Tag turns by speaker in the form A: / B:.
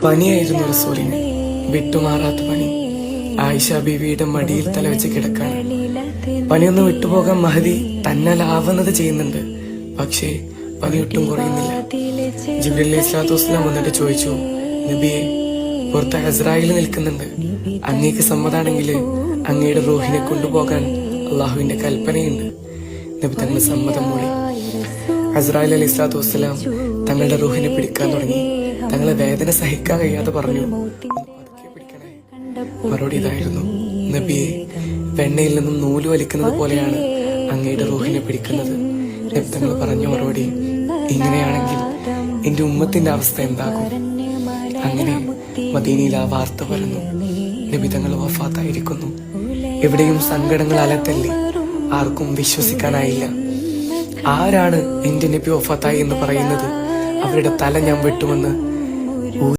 A: പനിയായിരുന്നു റസൂലിന്, വിട്ടുമാറാത്ത പനി. ആയിഷ ബീവിയുടെ മടിയിൽ തലവെച്ച് കിടക്കാണ്. പനിയൊന്ന് വിട്ടുപോകാൻ മഹദി തന്നാലാവുന്നത് ചെയ്യുന്നുണ്ട്, പക്ഷേ പനി ഒട്ടും കുറയുന്നില്ല. ജിബ്രീൽ അലൈഹിസ്സലാത്തു വസ്സലാം വന്നിട്ട് ചോദിച്ചു, നബിയെ, പുറത്ത് അസ്രായേൽ നിൽക്കുന്നുണ്ട്, അങ്ങേക്ക് സമ്മതാണെങ്കിൽ അങ്ങയുടെ റൂഹിനെ കൊണ്ടുപോകാൻ അള്ളാഹുവിന്റെ കൽപ്പനയുണ്ട്. നബി തങ്ങൾ സമ്മതം മൂളി. അസ്രായേൽ അലൈഹിസ്സലാത്തു വസ്സലാം തങ്ങളുടെ റൂഹിനെ പിടിക്കാൻ തുടങ്ങി. തങ്ങളെ വേദന സഹിക്കാൻ കഴിയാതെ പറഞ്ഞു, പിടിക്കണേ. മറുപടി ഇതായിരുന്നു, നബിയെ, വെണ്ണയിൽ നിന്നും നൂല് വലിക്കുന്നത് പോലെയാണ് അങ്ങയുടെ റൂഹിനെ പിടിക്കുന്നത്. നബി തങ്ങൾ പറഞ്ഞ മറുപടി, ഇങ്ങനെയാണെങ്കിൽ എന്റെ ഉമ്മത്തിന്റെ അവസ്ഥ എന്താകും? അങ്ങനെ മദീനയിൽ ആ വാർത്ത പരന്നു, നബി തങ്ങൾ വഫാത്തായിരിക്കുന്നു. എവിടെയും സങ്കടങ്ങൾ അലത്തല്ലി. ആർക്കും വിശ്വസിക്കാനായില്ല. ആരാണ് എന്റെ നബി വഫാത്തായി എന്ന് പറയുന്നത്? അവരുടെ തല ഞാൻ വെട്ടുമെന്ന്